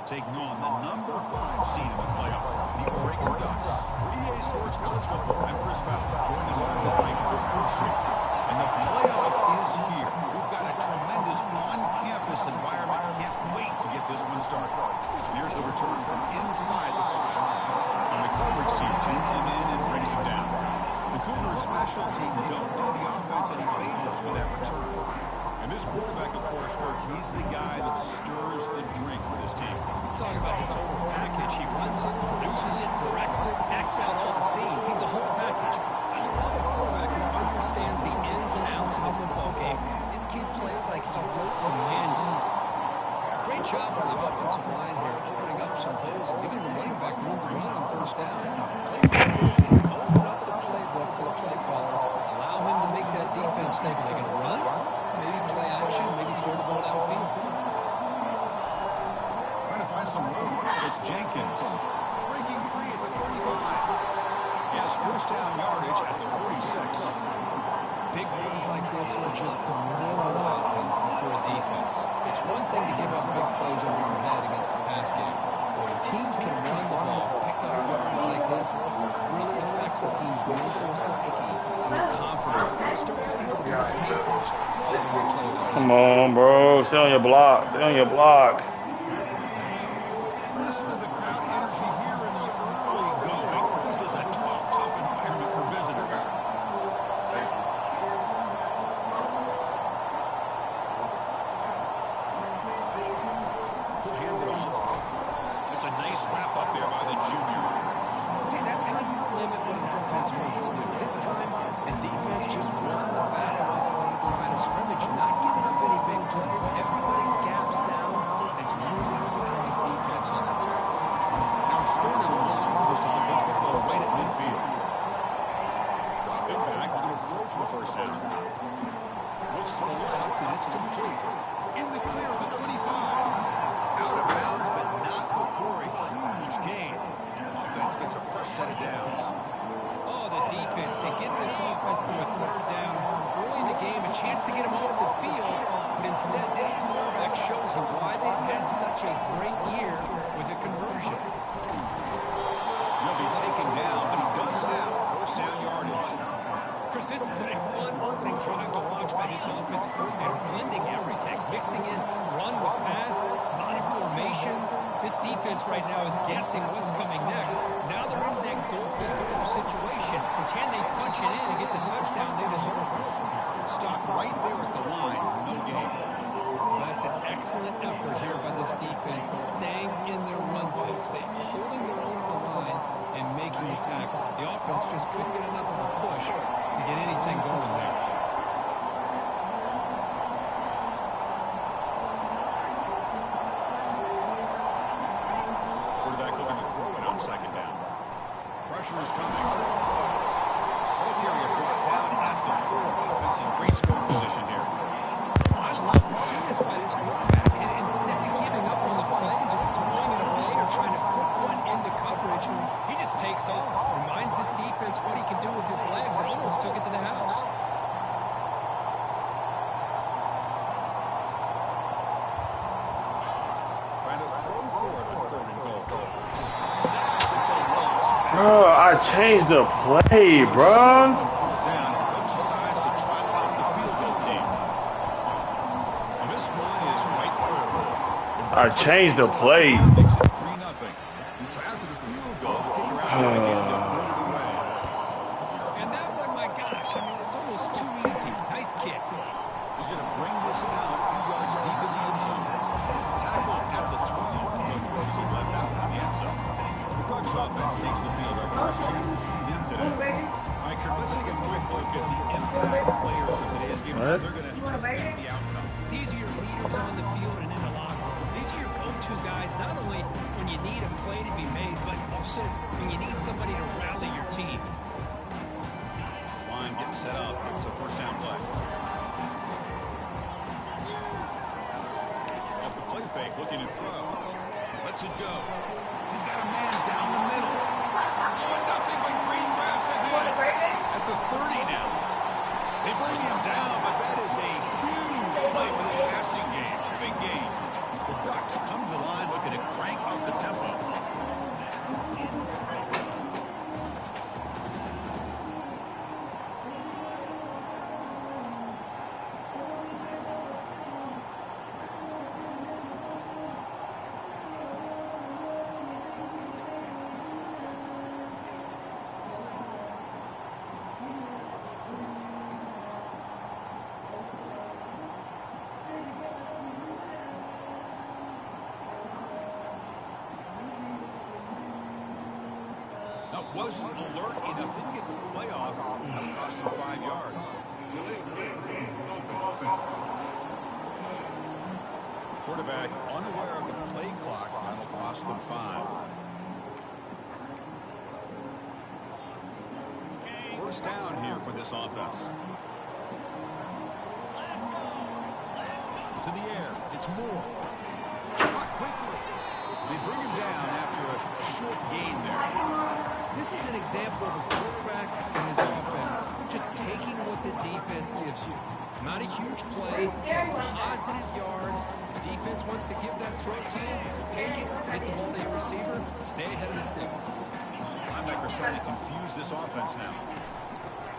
Taking on the number 5 seed in the playoff, the Oregon Ducks. For EA Sports College Football, I'm Chris Fowler, joined as always by Kirk Street. And the playoff is here. We've got a tremendous on-campus environment. Can't wait to get this one started. Here's the return from inside the 5. And the coverage team pins him in and brings him down. The Cougars' special teams don't do the offense any favors with that return. And this quarterback, of course, Kirk, he's the guy that stirs the drink for this team. Talking about the total package. He runs it, produces it, directs it, acts out all the scenes. He's the whole package. I love a quarterback who understands the ins and outs of a football game. This kid plays like he wrote a manual. Great job by the offensive line here, opening up some holes and giving the running back room to run on first down. Plays like this can open up the playbook for the play caller, allow him to make that defense think, are they going to run? Maybe play action, maybe throw the ball downfield. Trying to find some room. It's Jenkins. Breaking free at the 35. He has first down yardage at the 46. Big runs like this are just demoralizing for a defense. It's one thing to give up big plays over your head against the pass game. When teams can run the ball, pick up yards like this, really affects a team's mental psyche. Confidence. You start to see some mistakes. Come on, bro. Stay on your block. Stay on your block. Listen to the crowd energy here in the early going. This is a tough environment for visitors. He'll hand it off. It's a nice wrap up there by the junior. See, that's how you limit what an offense wants to do. This time, the defense just won the battle up front at the line of scrimmage, not giving up any big plays. Everybody's gap sound. It's really solid defense on that. Now it's third and long for this offense, football right at midfield. Dropping back, we're going to throw for the first down. Looks to the left, and it's complete. In the clear at the 25. Out of bounds, but not before a huge gain. Offense gets a fresh set of downs. Oh, the defense. They get this offense to a third down early in the game, a chance to get them off the field, but instead this quarterback shows you why they've had such a great year with a conversion. He'll be taken down, but he does have first down yardage. Chris, this has been a fun opening drive to watch by this offensive coordinator, blending everything, mixing in run with pass, a lot of formations. This defense right now is guessing what's coming next. Now they're in that goal-to-goal situation. Can they punch it in and get the touchdown they deserve? Stock right there at the line, no gain. That's an excellent effort here by this defense, staying in their run fix. They're holding their own at the line and making the tackle. The offense just couldn't get enough of a push to get anything going there. Quarterback looking to throw it on second down. Pressure is coming. Ball carrier brought down at the 4. Offense in great scoring position here. I love to see this by this quarterback. And instead of giving up on the play and just throwing it away or trying to put one into coverage, he just takes off. Reminds this defense what he can do with his took it to the house. Trying to throw for it on 3rd and goal. Sacked until lost. Bro, I changed the play, bro. I changed the play. And that one, my gosh, I mean, it's almost too easy. Nice kick. He's going to bring this out a few yards deep in the end zone. Tackle at the 12. Coach wishes he left that one in the end zone. The Bucs offense takes the field. Our first chance to see them today. All right, Kurt, let's take a quick look at the impact players for today's game. They're going to affect the outcome. These are your leaders on the field and in the locker room. These are your go-to guys, not only when you need a play to be made, but also when you need somebody to rally your team. This line getting set up. It's a first down play. Off the play fake, looking to throw. Lets it go. He's got a man down the middle. Oh, nothing but green grass ahead. At the 30 now. They bring him down, but that is a huge play for this passing game. Big game. The Ducks come to the line looking to crank up the tempo. Wasn't alert enough, didn't get the play off. That'll cost him 5 yards. Quarterback unaware of the play clock. That'll cost them 5. First down here for this offense. To the air. It's Moore. Caught quickly. They bring him down after a short gain there. This is an example of a quarterback and his offense just taking what the defense gives you. Not a huge play, positive yards. The defense wants to give that throw to you. Take it, hit the ball to your receiver, stay ahead of the sticks. Linebacker's trying to confuse this offense now.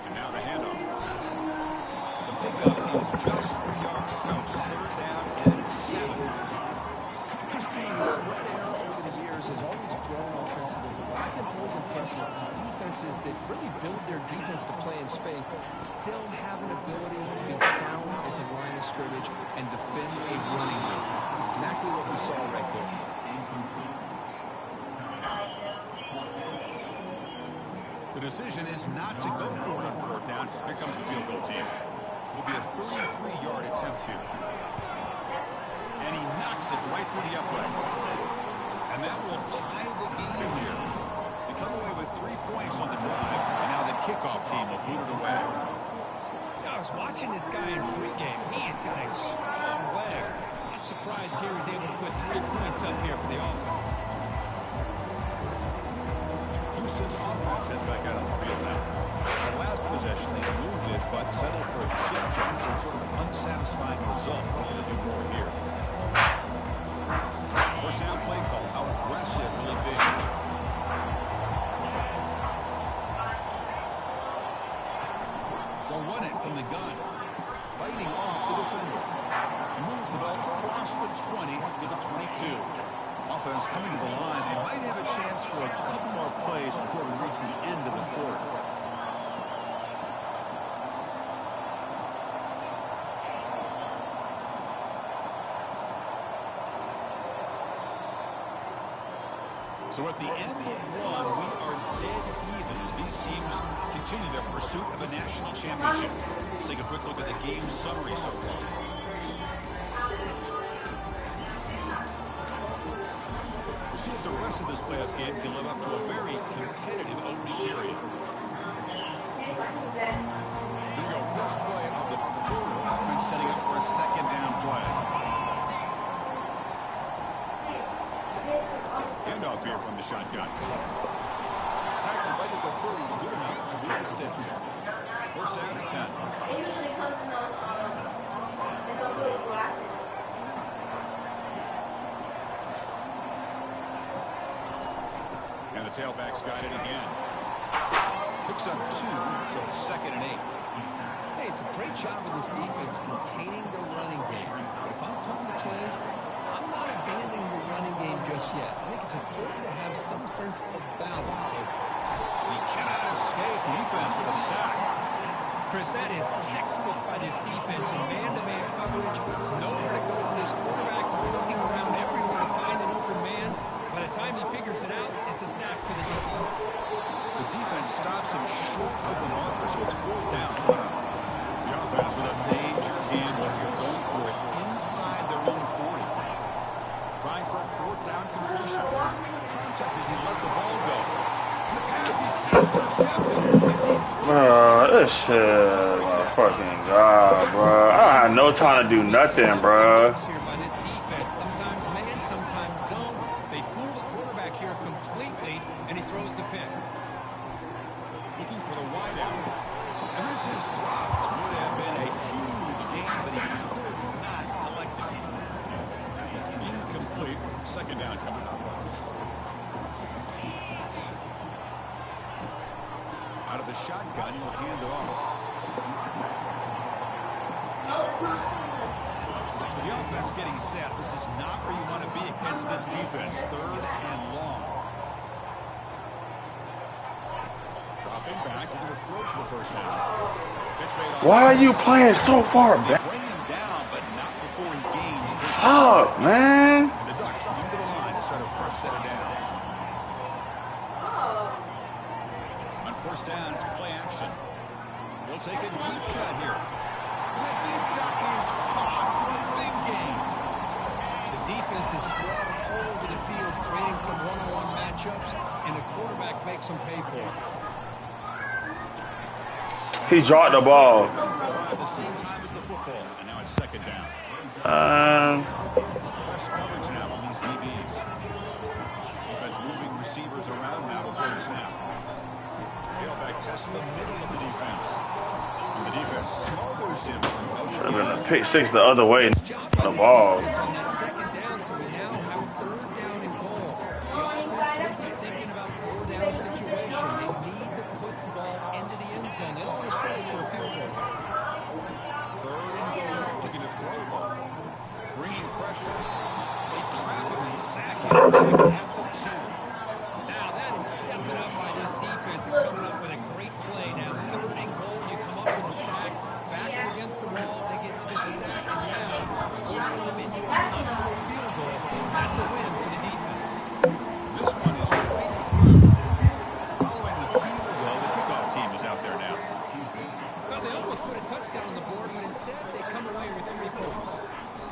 And now the handoff. The pickup is just 3 yards. Now it's 3rd down and 7. Christine, the spread error over the years has always grown offensively. What I've been always impressed with defenses that really build their defense to play in space still have an ability to be sound at the line of scrimmage and defend a running game. That's exactly what we saw right there. The decision is not to go for it on 4th down. Here comes the field goal team. It'll be a 33-yard attempt here. And he knocks it right through the uprights. And that will tie the game here. They come away with 3 points on the drive, and now the kickoff team will boot it away. I was watching this guy in pregame. He has got a strong leg. I'm surprised here he's able to put 3 points up here for the offense. Houston's offense heads back out on the field now. The last possession, they moved it, but settled for a chip shot, so sort of an unsatisfying result. We're going to do more here. First down play call. How aggressive will it be? They'll run it from the gun. Fighting off the defender. He moves the ball across the 20 to the 22. Offense coming to the line. They might have a chance for a couple more plays before we reach the end of the quarter. So at the end of one, we are dead even as these teams continue their pursuit of a national championship. Let's take a quick look at the game summary so far. We'll see if the rest of this playoff game can live up to a very competitive opening period. Here we go. First play of the quarter. Offense setting up for a 2nd down play. Handoff here from the shotgun. Tackled right at the 30, good enough to beat the sticks. First down at 10. And the tailback's got it again. Picks up 2, so it's 2nd and 8. Hey, it's a great job of this defense containing the running game. But if I'm calling the plays, I'm not abandoning the running game just yet. I think it's important to have some sense of balance. So he cannot escape the defense with a sack. Chris, that is textbook by this defense in man-to-man coverage. Nowhere to go for this quarterback. He's looking around everywhere to find an open man. By the time he figures it out, it's a sack for the defense. The defense stops him short of the marker, so it's 4th down. The offense with a major gamble here, going for it inside their own 40. Trying for a 4th down completion. Contact as he let the ball go. And the pass is intercepted. This shit, my fucking God, bro. I had no time to do nothing, bro. By this defense, sometimes man, sometimes zone. They fool the quarterback here completely, and he throws the pick. Looking for the wideout. And this is dropped. Would have been a huge game, but he could not collect it. Incomplete. 2nd down coming up. Out of the shotgun, he'll hand it off. So the offense getting set. This is not where you want to be against this defense. 3rd and long. Dropping back, we're going to throw for the first down. Why are you playing so far back? Bring him down, but not before he gains first down. Fuck, man. The Ducks come to the line to start a fresh set of downs. On first down, it's play action. They'll take a deep shot here. That deep shot is caught for a big game. The defense is spread all over the field, creating some one-on-one matchups, and the quarterback makes them pay for it. He dropped the ball. At the same time as the football, and now it's 2nd down. Press coverage now from these DBs. Defense moving receivers around now before the snap. Tailback tests the middle of the defense. And the defense smothers him. Should have been a pick 6 the other way. The ball. On that 2nd down, so we now have 3rd down and goal. The offense could be thinking about 4th down situation. They need to put the ball into the end zone. They don't want to settle for a field goal. 3rd and goal, looking to throw the ball. Bringing pressure. They trap him and sack him at the 10. Now that is stepping up by this defense and coming up with a great play. Now 3rd and goal, you come up with a sack. Backs against the wall, they get to the 2nd down, forcing them into a possible field goal. That's a win for the defense. This one is right through. Following the field goal, the kickoff team is out there now. Well, they almost put a touchdown on the board, but instead they come away with 3 points.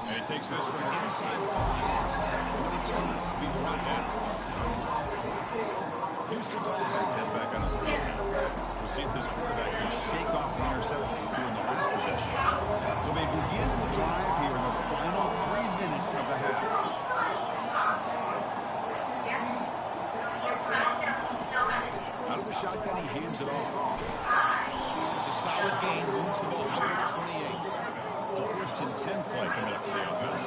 And it takes this from inside the 5. What a turn to be brought down. Houston's offense heads back on the field now. We'll see if this quarterback can shake off the interception he threw in the last possession. So they begin the drive here in the final 3 minutes of the half. Out of the shotgun, he hands it off. It's a solid gain, moves the ball out to the 28. It's a 1st and 10 play coming up for the offense.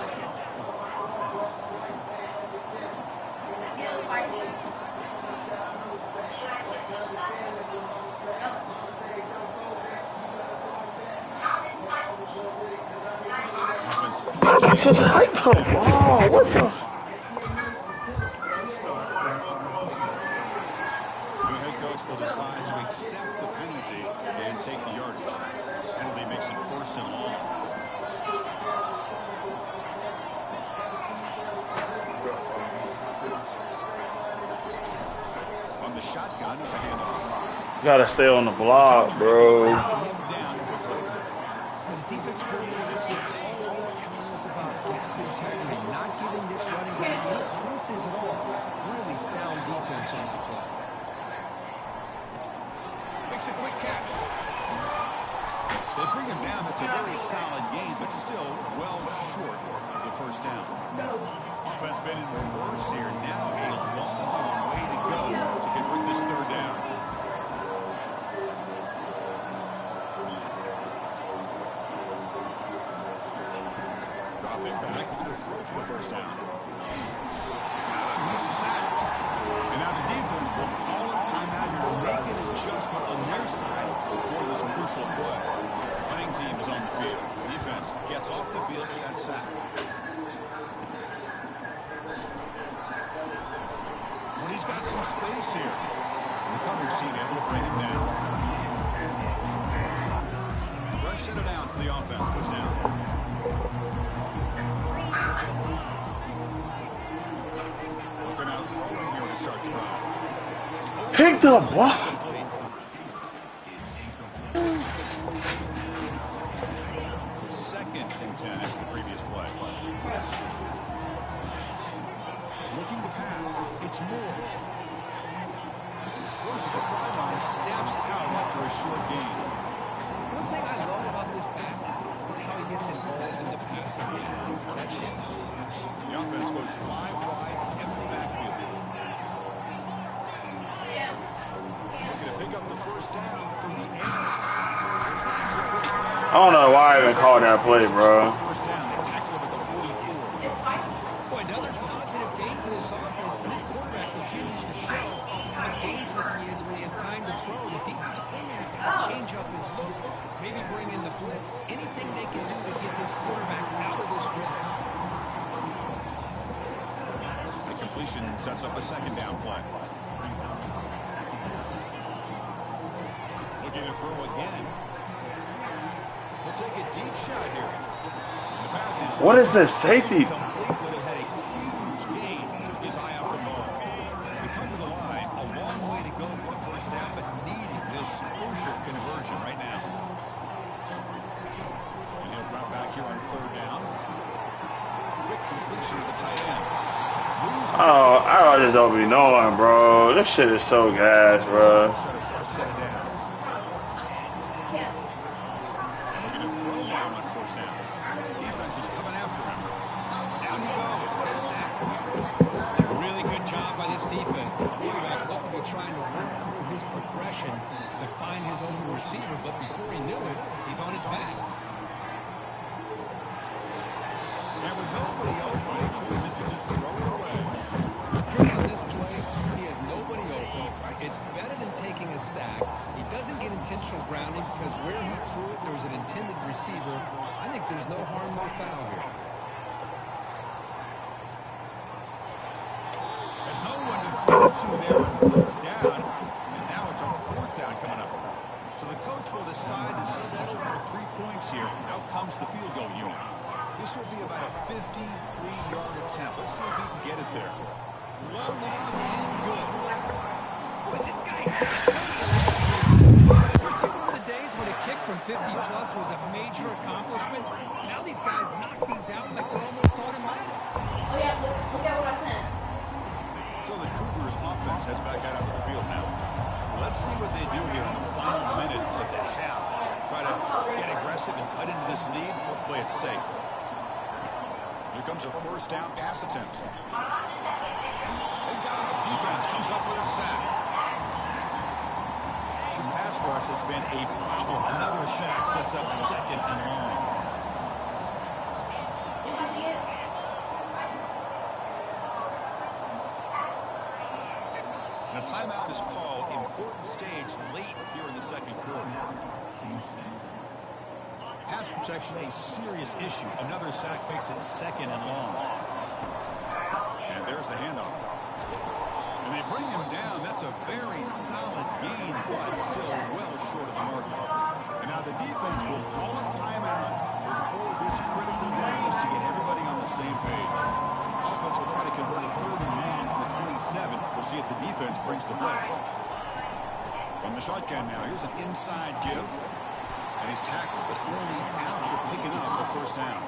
Just hike the ball. What the? The head coach will decide to accept the penalty and take the yardage. Penalty makes it 1st and long. On the shotgun, it's a handoff. Gotta stay on the block, bro. The defense coordinator this week all telling us about gap integrity, not giving this running back any creases at all. Really sound defense on that play. Makes a quick catch. They bring him down. That's a very solid game, but still well short of the 1st down. Offense been in reverse here. Now a long way to go to convert this 3rd down. dropping back. They're going to throw for the first down. He's sacked. And now the defense will call a timeout here to make an adjustment on their side for this crucial play. Running team is on the field. The defense gets off the field with that sack. When he's got some space here, the coverage team able to bring him down. Fresh set of downs for the offense. First down. Looking out throwing here to start the drive. Picked up what? Second and 10 after the previous play. Looking to pass. It's Moore. Goes to the sideline, steps out after a short gain. One thing I love about this back is how he gets involved in the passing game. He's catching it. The offense goes 5 wide, empty backfield. Looking to pick up the first down from the air. I don't know why I even called that play, bro. First down, they tackle him at the 44. Boy, another positive game for this offense, and this quarterback continues to show how dangerous he is when he has time to throw. The defensive coordinator's got to change up his looks, maybe bring in the blitz, anything they can do to get this quarterback out of this rhythm. The completion sets up a second down play. Looking to throw again. He'll take a deep shot here. The pass is What is this safety? complete, would have had a huge gain. Took his eye off the ball. We come to the line, a long way to go for the first down, but needing this crucial conversion right now. And he'll drop back here on third down. Quick completion to the tight end. Oh, I just don't be knowing, bro. This shit is so gas, bro. Set of downs. Looking to throw down on first down. Defense is coming after him. Down he goes. A sack. A really good job by this defense. The quarterback looked to be trying to work through his progressions to find his own receiver, but before he knew it, he's on his back. And with nobody open, he chooses to just throw it away. Chris, on this play, he has nobody open. It's better than taking a sack. He doesn't get intentional grounding because where he threw it, there was an intended receiver. I think there's no harm, no foul here. There's no one to throw to there and put it down. And now it's a fourth down coming up. So the coach will decide to settle for 3 points here. Out comes the field goal unit. This will be about a 53-yard attempt. Let's see if he can get it there. Loaded off and good. Boy, this guy has Chris, you remember the days when a kick from 50-plus was a major accomplishment? Now these guys knock these out like they're almost automatic. Oh, yeah, look at what I sent. So the Cougars offense heads back out onto the field now. Let's see what they do here in the final minute of the half. Try to get aggressive and cut into this lead or play it safe. Here comes a first down pass attempt. They got it. Defense comes up with a sack. This pass rush has been a problem. Another sack sets up second and long. And a timeout is called. Important stage late here in the second quarter. Pass protection, a serious issue. Another sack makes it second and long. And there's the handoff. And they bring him down. That's a very solid gain, but still well short of the marker. And now the defense will call a timeout before this critical down just to get everybody on the same page. Offense will try to convert a third and long from the 27. We'll see if the defense brings the blitz. From the shotgun now, here's an inside give. And he's tackled, but only after picking up the first down.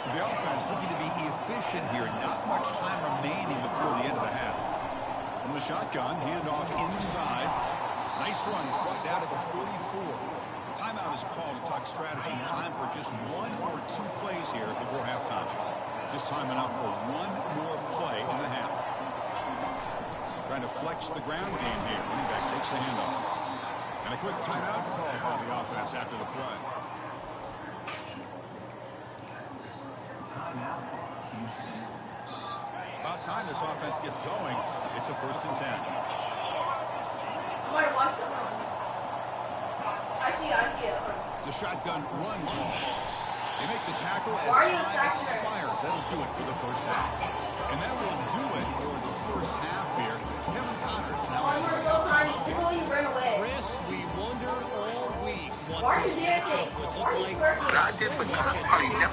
So the offense looking to be efficient here. Not much time remaining before the end of the half. From the shotgun, handoff inside. Nice run. He's brought down at the 44. Timeout is called to talk strategy. Time for just 1 or 2 plays here before halftime. Just time enough for 1 more play in the half. Trying to flex the ground game here. Running back takes the handoff. And a quick timeout called by the offense after the play. About time this offense gets going. It's a 1st and 10. It's a shotgun run call. They make the tackle as time expires. That'll do it for the first half. And that will do it for the first half here. Kevin Connor's now in the Chris, we wondered all week what this matchup would look like.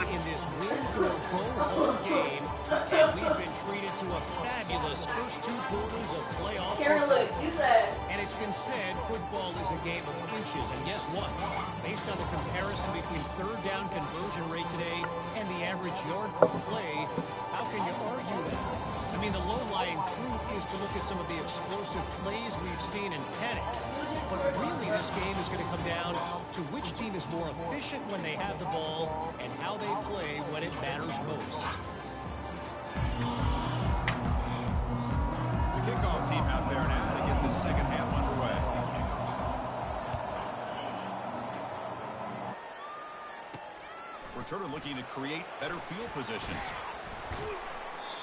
In this win-or-go-home game, and we've been treated to a fabulous first 2 quarters of playoff football. And it's been said football is a game of inches. And guess what? Based on the comparison between 3rd down conversion rate today and the average yard per play, how can you argue that? I mean, the low-lying fruit is to look at some of the explosive plays we've seen in panic. But really, this game is going to come down to which team is more efficient when they have the ball and how they play when it matters most. The kickoff team out there now to get the second half underway. Returner looking to create better field position.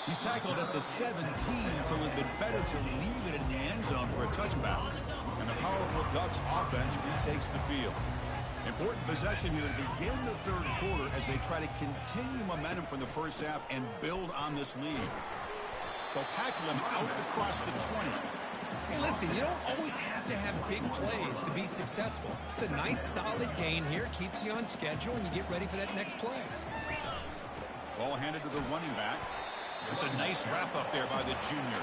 He's tackled at the 17, so it would have been better to leave it in the end zone for a touchback. And the powerful Ducks offense retakes the field. Important possession here to begin the 3rd quarter as they try to continue momentum from the first half and build on this lead. They'll tackle him out across the 20. Hey, listen, you don't always have to have big plays to be successful. It's a nice, solid gain here. Keeps you on schedule, and you get ready for that next play. Ball handed to the running back. It's a nice wrap up there by the junior.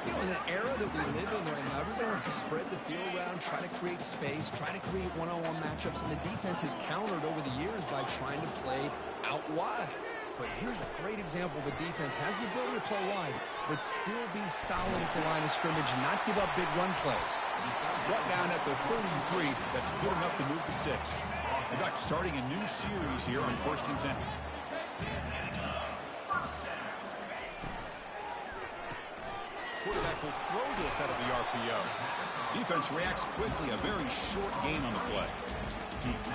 You know, in the era that we live in right now, everybody wants to spread the field around, try to create space, try to create one-on-one matchups, and the defense has countered over the years by trying to play out wide. But here's a great example. The defense has the ability to play wide, but still be solid at the line of scrimmage and not give up big run plays. Brought down at the 33. That's good enough to move the sticks. The Ducks starting a new series here on 1st and 10. Quarterback will throw this out of the RPO. Defense reacts quickly. A very short gain on the play.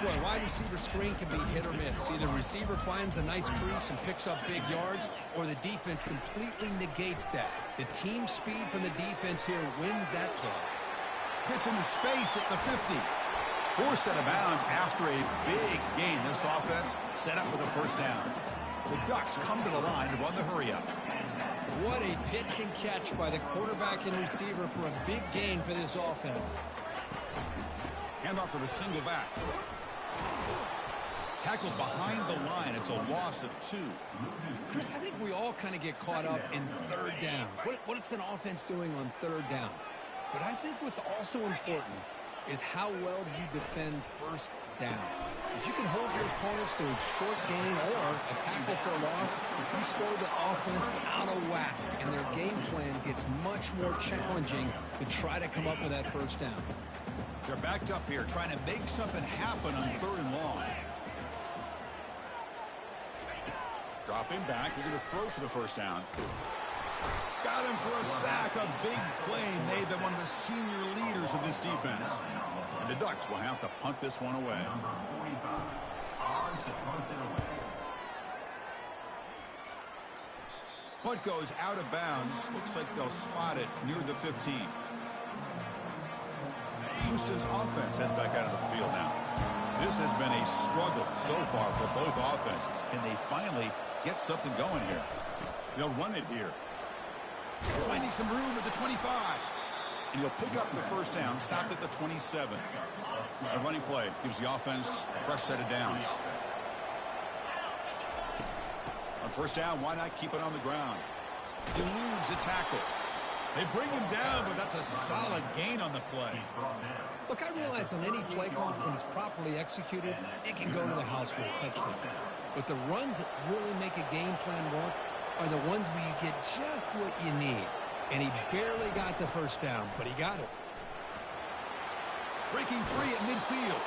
Boy, wide receiver screen can be hit or miss. Either receiver finds a nice crease and picks up big yards, or the defense completely negates that. The team speed from the defense here wins that play. Gets into space at the 50. Forced out of bounds after a big gain. This offense set up with a 1st down. The Ducks come to the line to run the hurry-up. What a pitch and catch by the quarterback and receiver for a big gain for this offense. Hand off to the single back. Tackled behind the line. It's a loss of 2. Chris, I think we all kind of get caught up in 3rd down. What's an offense doing on 3rd down? But I think what's also important is how well do you defend 1st down. If you can hold your opponents to a short gain or a tackle for a loss, you throw the offense out of whack, and their game plan gets much more challenging to try to come up with that 1st down. They're backed up here trying to make something happen on 3rd and long. Dropping back, looking to throw for the 1st down. Got him for a sack. A big play made by one of the senior leaders of this defense. And the Ducks will have to punt this one away. Punt goes out of bounds. Looks like they'll spot it near the 15. Houston's offense heads back out of the field now. This has been a struggle so far for both offenses. Can they finally get something going here? They'll run it here. Finding some room at the 25. And he'll pick up the 1st down, stopped at the 27. A running play gives the offense a fresh set of downs. On 1st down, why not keep it on the ground? Eludes a tackle. They bring him down, but that's a solid gain on the play. Look, I realize on any play call, when it's properly executed, it can go to the house for a touchdown. But the runs that really make a game plan work are the ones where you get just what you need. And he barely got the 1st down, but he got it. Breaking free at midfield.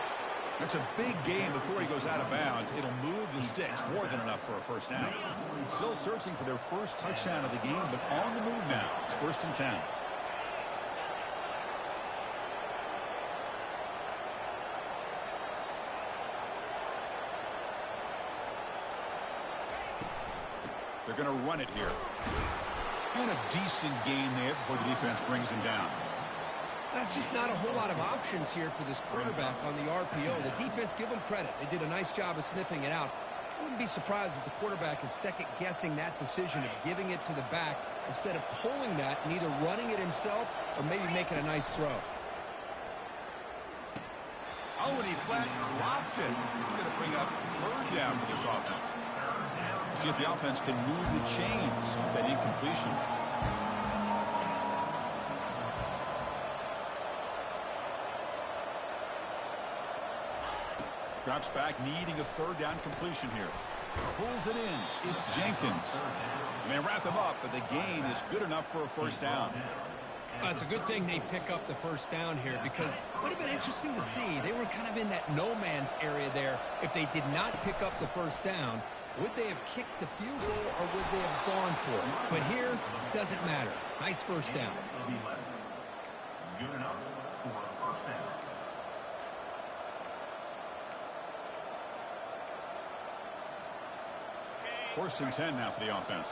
That's a big gain before he goes out of bounds. It'll move the sticks, more than enough for a 1st down. Still searching for their first touchdown of the game, but on the move now. It's 1st and 10. They're going to run it here. And a decent gain there before the defense brings him down. That's just not a whole lot of options here for this quarterback on the RPO. The defense, give them credit. They did a nice job of sniffing it out. I wouldn't be surprised if the quarterback is second-guessing that decision of giving it to the back instead of pulling that and either running it himself or maybe making a nice throw. Oh, and he flat dropped it. It's going to bring up third down for this offense. See if the offense can move the chains off that incompletion. Drops back, needing a third down completion here. Pulls it in. It's Jenkins. And they wrap him up, but the gain is good enough for a first down. It's a good thing they pick up the first down here because it would have been interesting to see. They were kind of in that no-man's area there. If they did not pick up the first down, would they have kicked the field goal or would they have gone for it? But here, doesn't matter. Nice first down. Good enough for a first down. First and 10 now for the offense.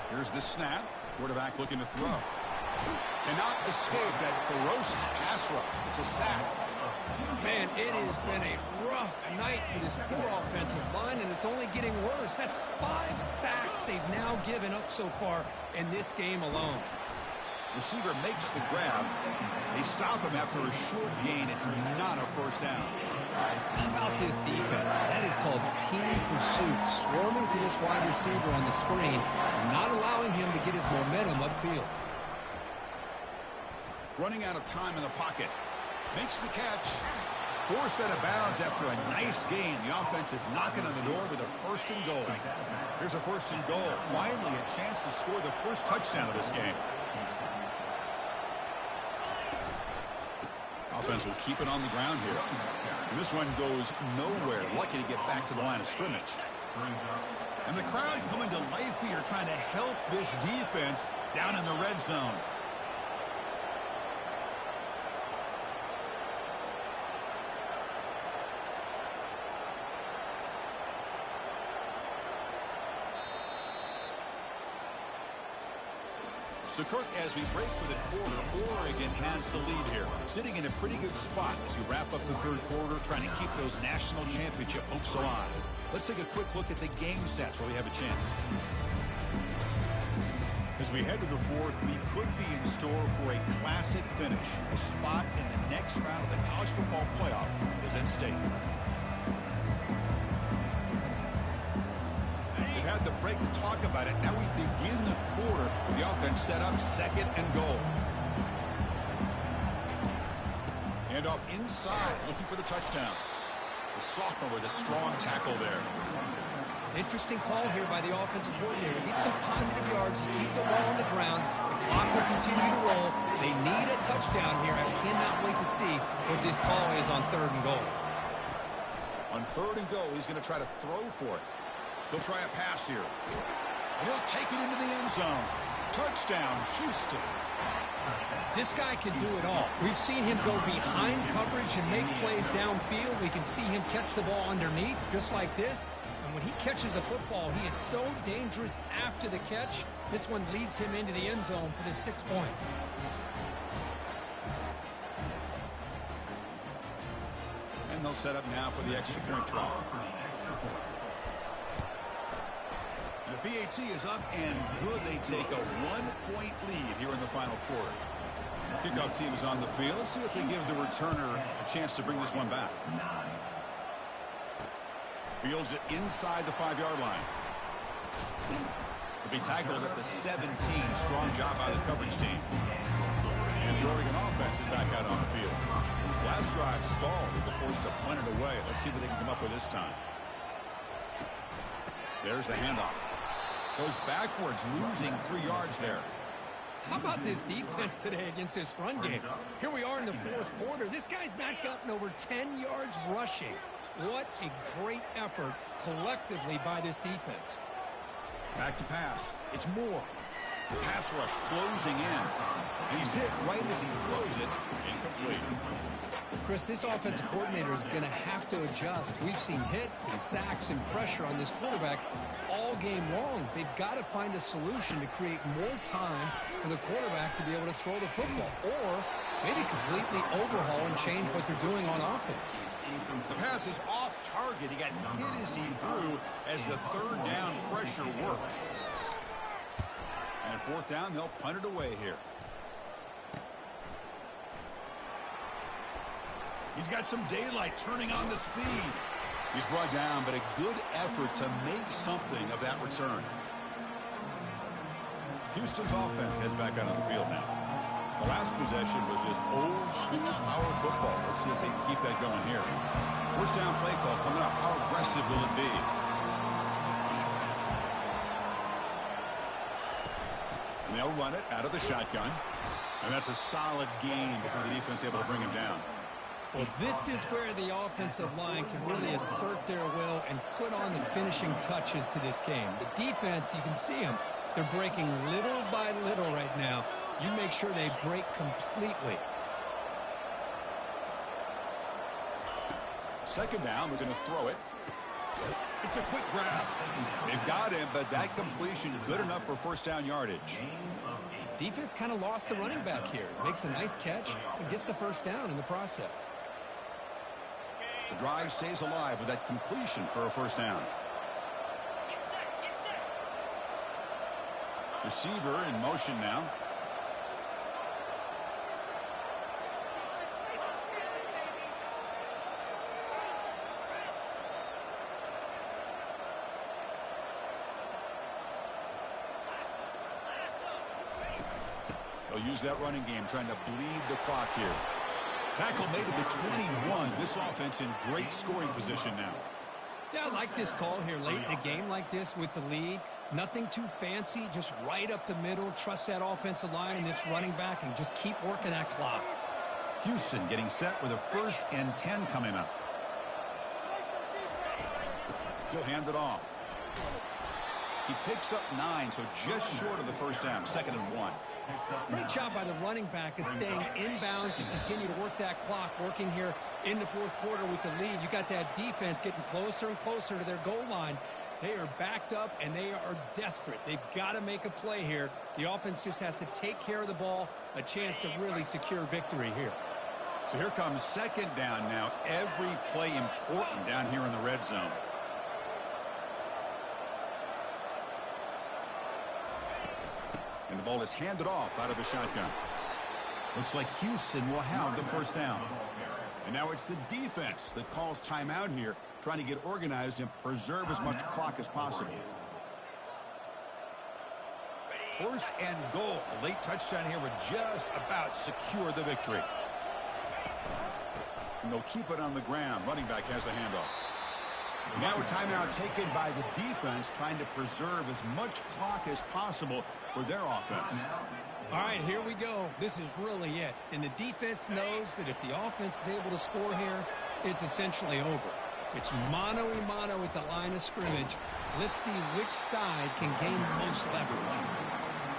Here's the snap. Quarterback looking to throw. Cannot escape that ferocious pass rush. It's a sack. Man, it has been a rough night for this poor offensive line, and it's only getting worse. That's 5 sacks they've now given up so far in this game alone. Receiver makes the grab. They stop him after a short gain. It's not a first down. How about this defense? That is called team pursuit. Swarming to this wide receiver on the screen, not allowing him to get his momentum upfield. Running out of time in the pocket. Makes the catch. Forced out of bounds after a nice gain. The offense is knocking on the door with a first and goal. Here's a first and goal. Finally a chance to score the first touchdown of this game. Offense will keep it on the ground here. And this one goes nowhere. Lucky to get back to the line of scrimmage. And the crowd coming to life here trying to help this defense down in the red zone. So, Kirk, as we break for the quarter, Oregon has the lead here, sitting in a pretty good spot as we wrap up the third quarter, trying to keep those national championship hopes alive. Let's take a quick look at the game stats while we have a chance. As we head to the fourth, we could be in store for a classic finish. A spot in the next round of the college football playoff is at stake. Had the break to talk about it. Now we begin the quarter with the offense set up second and goal. Hand off inside, looking for the touchdown. The sophomore with a strong tackle there. Interesting call here by the offensive coordinator. Get some positive yards. You keep the ball on the ground. The clock will continue to roll. They need a touchdown here. I cannot wait to see what this call is on third and goal. On third and goal, he's going to try to throw for it. He'll try a pass here. And he'll take it into the end zone. Touchdown, Houston. This guy can do it all. We've seen him go behind coverage and make plays downfield. We can see him catch the ball underneath, just like this. And when he catches a football, he is so dangerous after the catch. This one leads him into the end zone for the 6 points. And they'll set up now for the extra point try. The BAT is up and good. They take a 1-point lead here in the final quarter. Kickoff team is on the field. Let's see if they give the returner a chance to bring this one back. Fields it inside the 5-yard line. He'll be tackled at the 17. Strong job by the coverage team. And the Oregon offense is back out on the field. Last drive stalled. They're forced to punt it away. Let's see what they can come up with this time. There's the handoff. Goes backwards, losing 3 yards there. How about this defense today against this run game? Here we are in the fourth quarter. This guy's not gotten over 10 yards rushing. What a great effort collectively by this defense. Back to pass. It's Moore. Pass rush closing in. And he's hit right as he throws it. Incomplete. Chris, this offensive coordinator is going to have to adjust. We've seen hits and sacks and pressure on this quarterback all game long. They've got to find a solution to create more time for the quarterback to be able to throw the football, or maybe completely overhaul and change what they're doing on offense. The pass is off target. He got hit as he threw as the third down pressure works. And fourth down, they'll punt it away here. He's got some daylight, turning on the speed. He's brought down, but a good effort to make something of that return. Houston's offense heads back out on the field now. The last possession was just old school power football. Let's see if they can keep that going here. First down play call coming up. How aggressive will it be? And they'll run it out of the shotgun. And that's a solid gain before the defense able to bring him down. Well, this is where the offensive line can really assert their will and put on the finishing touches to this game. The defense, you can see them. They're breaking little by little right now. You make sure they break completely. Second down, we're going to throw it. It's a quick grab. They've got him, but that completion good enough for first down yardage. Defense kind of lost the running back here. Makes a nice catch and gets the first down in the process. The drive stays alive with that completion for a first down. Receiver in motion now. They'll use that running game, trying to bleed the clock here. Tackle made at the 21. This offense in great scoring position now. Yeah, I like this call here late in the game like this with the lead. Nothing too fancy, just right up the middle. Trust that offensive line and this running back and just keep working that clock. Houston getting set with a 1st and 10 coming up. He'll hand it off. He picks up 9, so just short of the first down. 2nd and 1. Great job by the running back is staying inbounds to continue to work that clock, working here in the fourth quarter with the lead. You got that defense getting closer and closer to their goal line. They are backed up, and they are desperate. They've got to make a play here. The offense just has to take care of the ball, a chance to really secure victory here. So here comes 2nd down now. Every play important down here in the red zone. And the ball is handed off out of the shotgun. Looks like Houston will have the first down. And now it's the defense that calls timeout here, trying to get organized and preserve as much clock as possible. 1st and goal. A late touchdown here would just about secure the victory. And they'll keep it on the ground. Running back has the handoff. Now a timeout taken by the defense, trying to preserve as much clock as possible for their offense. All right, here we go. This is really it. And the defense knows that if the offense is able to score here, it's essentially over. It's mano-a-mano at the line of scrimmage. Let's see which side can gain the most leverage.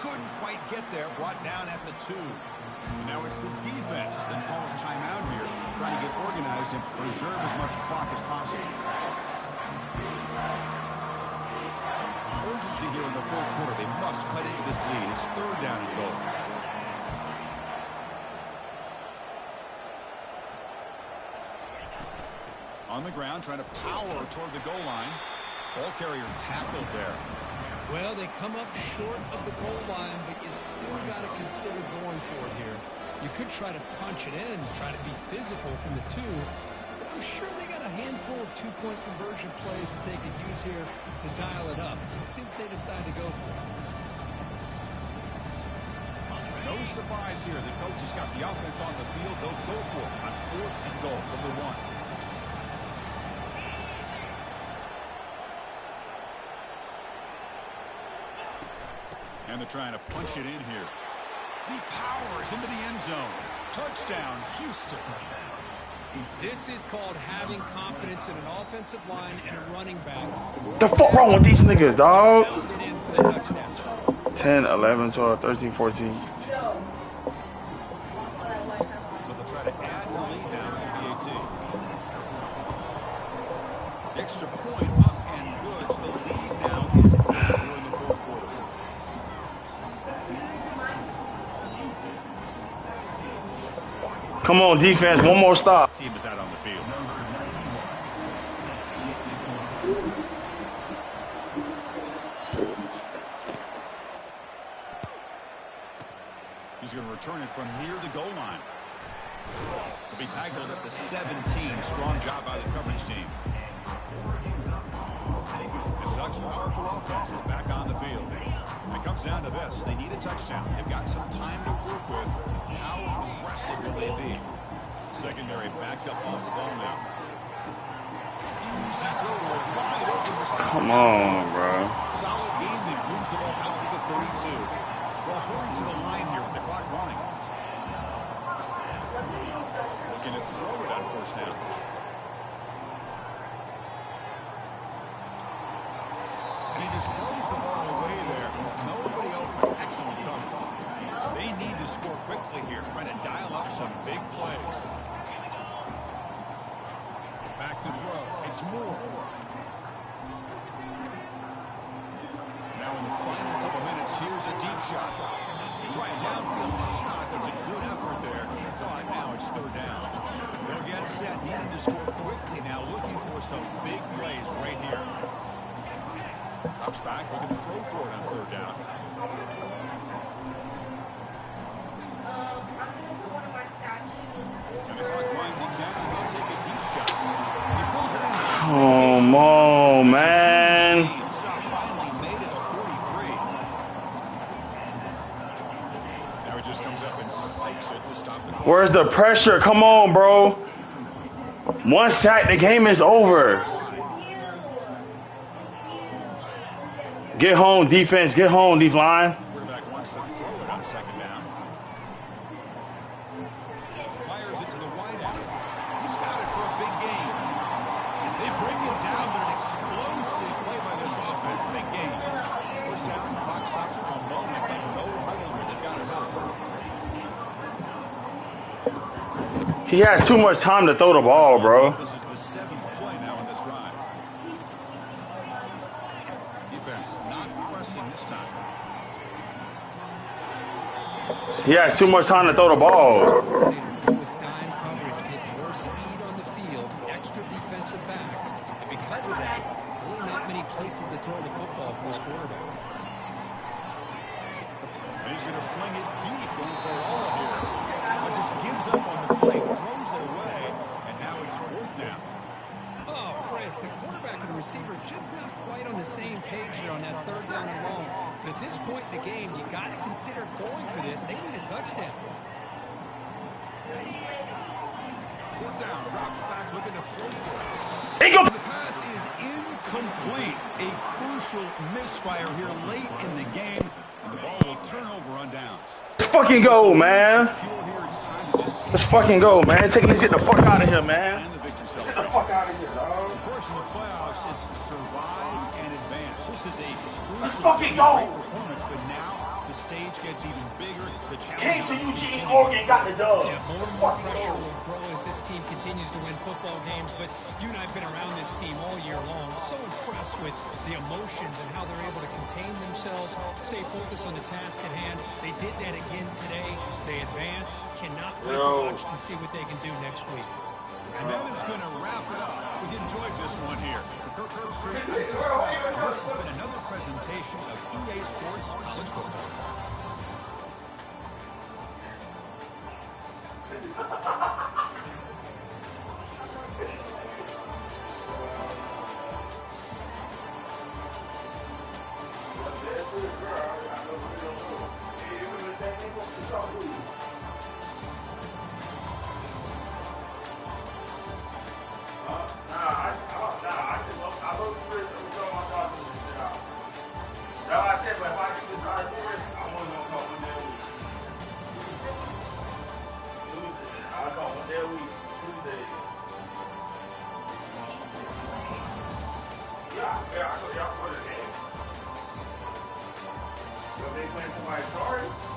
Couldn't quite get there, brought down at the 2. And now it's the defense that calls timeout here, trying to get organized and preserve as much clock as possible. Urgency here in the fourth quarter. They must cut into this lead. It's 3rd down and goal. On the ground, trying to power toward the goal line. Ball carrier tackled there. Well, they come up short of the goal line, but you still got to consider going for it here. You could try to punch it in, try to be physical from the 2. But I'm sure they got a handful of 2-point conversion plays that they could use here to dial it up. Let's see what they decide to go for. No surprise here. The coach has got the offense on the field. They'll go for it on 4th and goal from the 1. And they're trying to punch it in here. He powers into the end zone. Touchdown, Houston. This is called having confidence in an offensive line and a running back. The fuck wrong with these niggas, dog? Pounded in for the touchdown. 10, 11, 12, 13, 14. So they'll try to add the lead now in PAT. Extra point up and good. So the lead now is 8 here in the fourth quarter. Come on, defense. One more stop. Team is out on the field. He's going to return it from near the goal line. He'll be tackled at the 17. Strong job by the coverage team. And the Ducks' powerful offense is back on the field. When it comes down to this, they need a touchdown. They've got some time to work with. How aggressive will they be? Secondary backed up off the ball now. Easy throw to a wide open receiver. Come on, bro. Solid gain there. Moves the ball out to the 32. Well, hurry to the line here with the clock running. Looking to throw it on first down. And he just throws the ball away there. Nobody open. Excellent coverage. They need to score quickly here, trying to dial up some big plays. Back to throw. It's Moore. Now in the final couple minutes, here's a deep shot. Try a downfield shot. That's a good effort there. But now it's third down. They'll get set, needing to score quickly now, looking for some big plays right here. Drops back, looking to throw for it on third down. And the clock winding down, and they'll take a deep shot. And he pulls it in. Come on, man. Finally made it a 43. Now he just comes up and spikes it to stop the clock. Where's the pressure? Come on, bro. One sack, the game is over. Get home, defense. Get home, defense line. Quarterback wants to throw it on second down. Fires it to the wide end. He's got it for a big gain. They bring it down, but an explosive play by this offense. Big gain. First down, clock stops for a moment, but no huddle here. They've got it up. He has too much time to throw the ball, bro. This is the 7th play now in this drive. Defense not pressing this time. He has too much time to throw the ball. With dime coverage, get more speed on the field, extra defensive backs, and because of that, really not many places to throw the football for this quarterback. And he's going to fling it deep, going for it all here. Just gives up on the play, throws it away, and now it's fourth down. Oh, Chris, the quarterback and the receiver just not quite on the same page there on that third down and long. But at this point in the game, you got to consider going for this. They need a touchdown. Fourth down, drops back, looking to throw for it. The pass is incomplete. A crucial misfire here late in the game. And the ball will turn over on downs. Let's fucking go, man. Let's fucking go, man. Take these, get the fuck out of here, man. And the victory Get the celebration. fuck out of here, dog. Of course, in the playoffs, it's survive and advance. This is a Let's crucial fucking go. great performance, but now the stage gets even bigger. The Came challenge to Eugene, Oregon, got the dub. Yeah, more and more pressure will grow as this team continues to win football games. But you and I have been around this team all year long. So impressed with the emotions and how they're able to contain themselves, stay focused on the task at hand. They did that again today. They advance. Cannot wait to watch and see what they can do next week. And that is going to wrap it up. We enjoyed this one here. For Kirk Herbstreit, this has been another presentation of EA Sports College Football. they playing somebody sorry.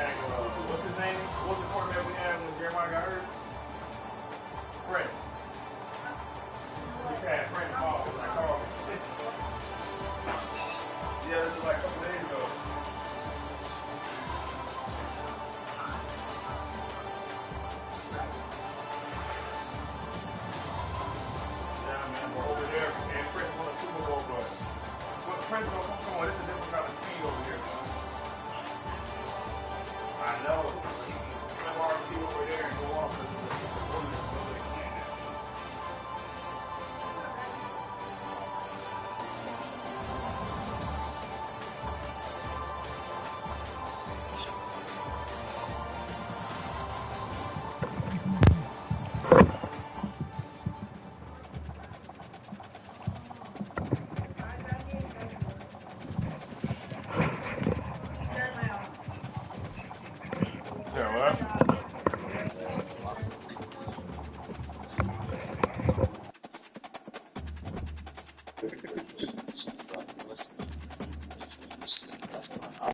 What's his name? What was the quarterback we had when Jeremiah got hurt? Frank. We had Frank Hall. It was like Carl. Yeah, this was like a couple days ago. Yeah, man, we're over there. And Prince won a Super Bowl, but Prince gonna come on. This is a different kind of speed over here, man. I know. It's hard to be over there and go off the yeah, what?